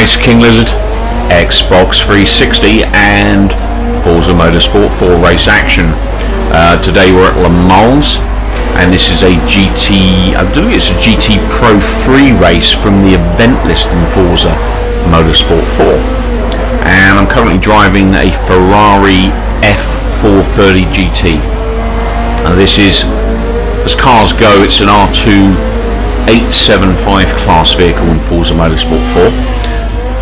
guys, King Lizard, Xbox 360 and Forza Motorsport 4 race action. Today we're at Le Mans, and this is a GT, I believe it's a GT Pro 3 race from the event list in Forza Motorsport 4. And I'm currently driving a Ferrari F430 GT. And this is, as cars go, it's an R2 875 class vehicle in Forza Motorsport 4.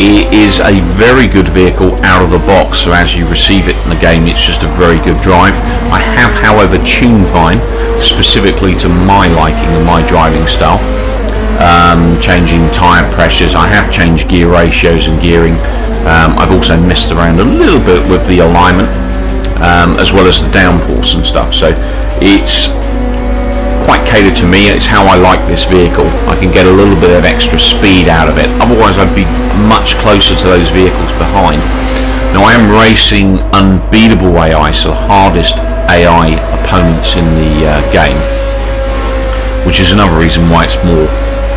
It is a very good vehicle out of the box, so as you receive it in the game it's just a very good drive. I have however tuned mine specifically to my liking and my driving style, changing tyre pressures. I have changed gear ratios and gearing. I've also messed around a little bit with the alignment, as well as the downforce and stuff, so it's quite catered to me. It's how I like this vehicle. I can get a little bit of extra speed out of it, otherwise I'd be much closer to those vehicles behind. Now I am racing unbeatable AI, so the hardest AI opponents in the game, which is another reason why it's more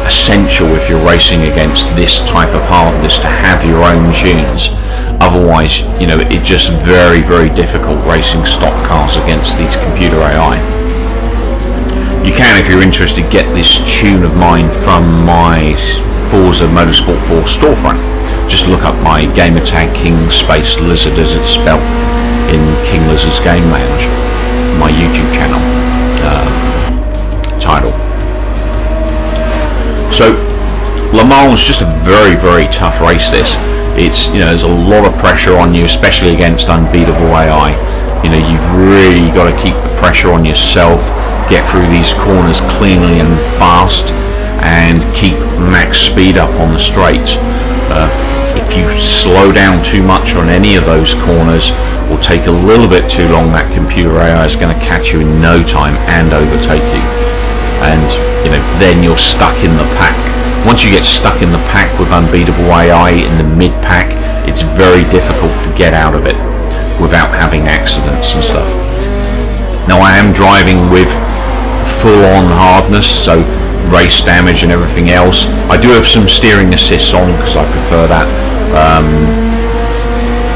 essential if you're racing against this type of hardness to have your own tunes. Otherwise, you know, it's just very, very difficult racing stock cars against these computer AI. You can, if you're interested, get this tune of mine from my Forza Motorsport 4 storefront. Just look up my gamertag King Space Lizard as it's spelled in King Lizard's Game Lounge, my YouTube channel title. So Le Mans is just a very, very tough race. This, it's, you know, there's a lot of pressure on you, especially against unbeatable AI. You know, you've really got to keep the pressure on yourself, get through these corners cleanly and fast, and keep max speed up on the straights. If you slow down too much on any of those corners or take a little bit too long, that computer AI is going to catch you in no time and overtake you, and you know, then you're stuck in the pack. Once you get stuck in the pack with unbeatable AI in the mid pack, it's very difficult to get out of it without having accidents and stuff. Now I am driving with full-on hardness, so race damage and everything else. I do have some steering assists on because I prefer that,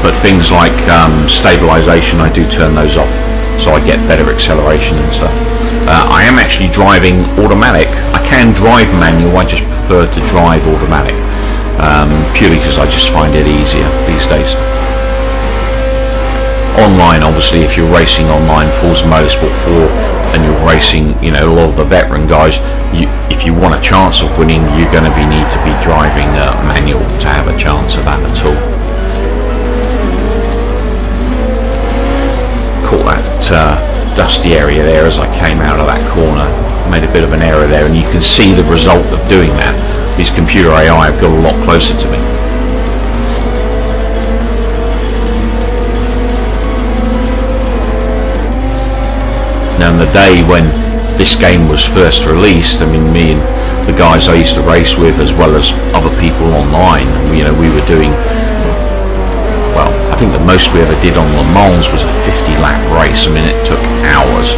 but things like stabilization, I do turn those off so I get better acceleration and stuff. I am actually driving automatic. I can drive manual, I just prefer to drive automatic, purely because I just find it easier these days. Online, obviously, if you're racing online, Forza Motorsport 4, and you're racing, you know, a lot of the veteran guys, if you want a chance of winning, you're going to need to be driving manual to have a chance of that at all. Caught that dusty area there as I came out of that corner, made a bit of an error there, and you can see the result of doing that. These computer AI have got a lot closer to me. Now, in the day when this game was first released, I mean, me and the guys I used to race with, as well as other people online, you know, we were doing, well, I think the most we ever did on Le Mans was a 50-lap race. I mean, it took hours,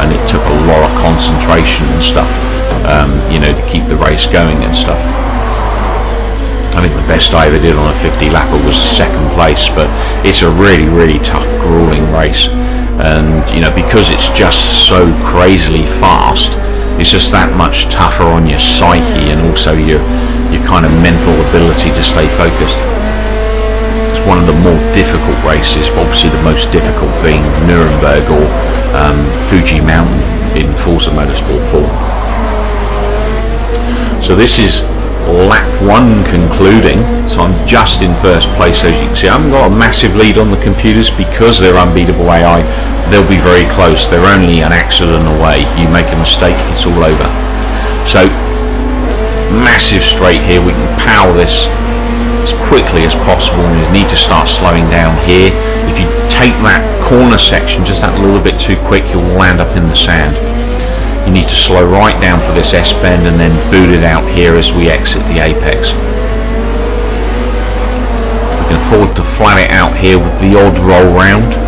and it took a lot of concentration and stuff, you know, to keep the race going and stuff. I think the best I ever did on a 50-lapper was second place, but it's a really, really tough, grueling race. And you know, because it's just so crazily fast, it's just that much tougher on your psyche and also your kind of mental ability to stay focused. It's one of the more difficult races, obviously the most difficult being Nuremberg or Fuji Mountain in Forza Motorsport 4. So this is lap 1 concluding, so I'm just in first place. As you can see, I haven't got a massive lead on the computers because they're unbeatable AI. They'll be very close. They're only an accident away. You make a mistake, it's all over. So massive straight here. We can power this as quickly as possible, and you need to start slowing down here. If you take that corner section just that little bit too quick, you'll land up in the sand. You need to slow right down for this S-bend and then boot it out here as we exit the apex. We can afford to flat it out here with the odd roll round.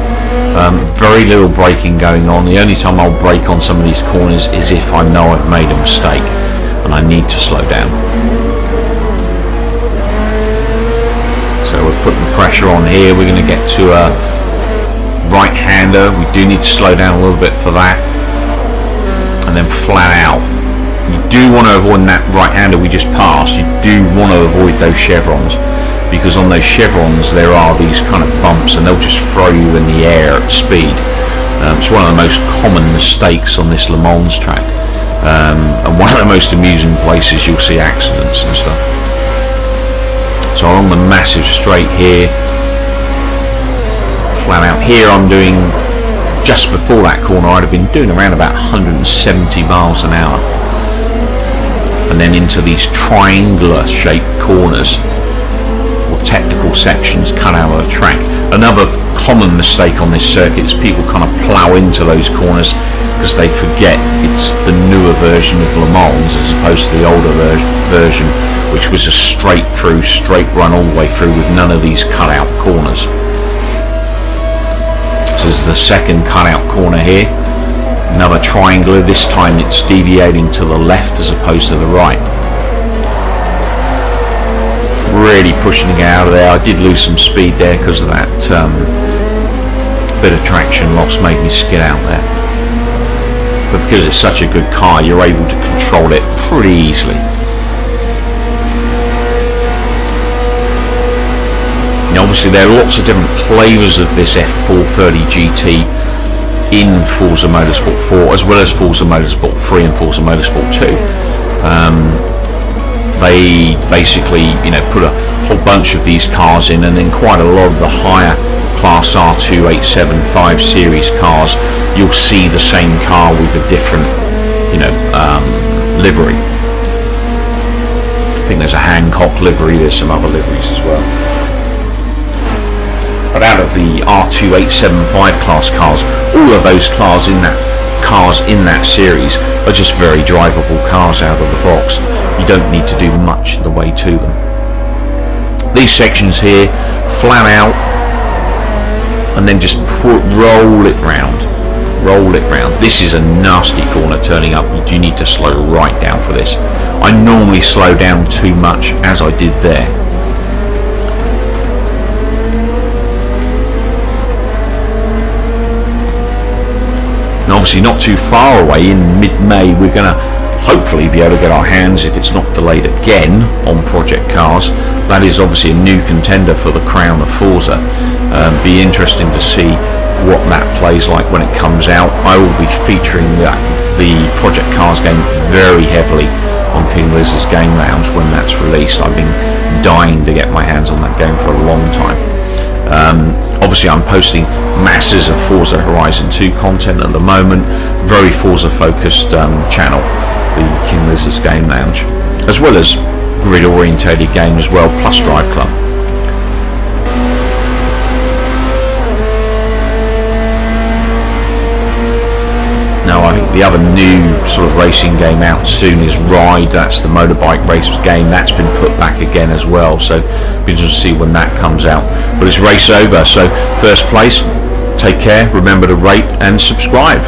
Very little braking going on. The only time I'll brake on some of these corners is if I know I've made a mistake and I need to slow down. we're putting the pressure on here. We're going to get to a right-hander. We do need to slow down a little bit for that, and then flat out. You do want to avoid that right-hander we just passed. You do want to avoid those chevrons, because on those chevrons there are these kind of bumps and they'll just throw you in the air at speed. It's one of the most common mistakes on this Le Mans track, and one of the most amusing places you'll see accidents and stuff. So on the massive straight here, flat out here, I'm doing, just before that corner I'd have been doing around about 170 miles an hour, and then into these triangular shaped corners or technical sections cut out of the track. Another common mistake on this circuit is people kind of plough into those corners because they forget it's the newer version of Le Mans as opposed to the older version, which was a straight run all the way through with none of these cut out corners. So this is the second cut out corner here, another triangular. This time it's deviating to the left as opposed to the right. Really pushing to get out of there. I did lose some speed there because of that bit of traction loss, made me skid out there. But because it's such a good car, you're able to control it pretty easily. Now obviously there are lots of different flavours of this F430 GT in Forza Motorsport 4, as well as Forza Motorsport 3 and Forza Motorsport 2. They basically, put a whole bunch of these cars in, and then quite a lot of the higher class R2, 875 series cars, you'll see the same car with a different, livery. I think there's a Hancock livery, there's some other liveries as well. But out of the R2, 875 class cars, all of those cars in that series are just very drivable cars out of the box. You don't need to do much in the way to them. These sections here, flat out, and then just roll it round. This is a nasty corner turning up. You do need to slow right down for this. I normally slow down too much, as I did there. And obviously not too far away, in mid-May, we're going to hopefully be able to get our hands, if it's not delayed again, on Project Cars. That is obviously a new contender for the crown of Forza. Be interesting to see what that plays like when it comes out. I will be featuring the Project Cars game very heavily on King Liz's Game Lounge when that's released. I've been dying to get my hands on that game for a long time. Obviously I'm posting masses of Forza Horizon 2 content at the moment, very Forza focused channel, the King Liz's Game Lounge, as well as grid orientated game as well, plus Drive Club. Now I think the other new sort of racing game out soon is Ride. That's the motorbike race game. That's been put back again as well, so be interested to see when that comes out. But it's race over, so first place, take care, remember to rate and subscribe.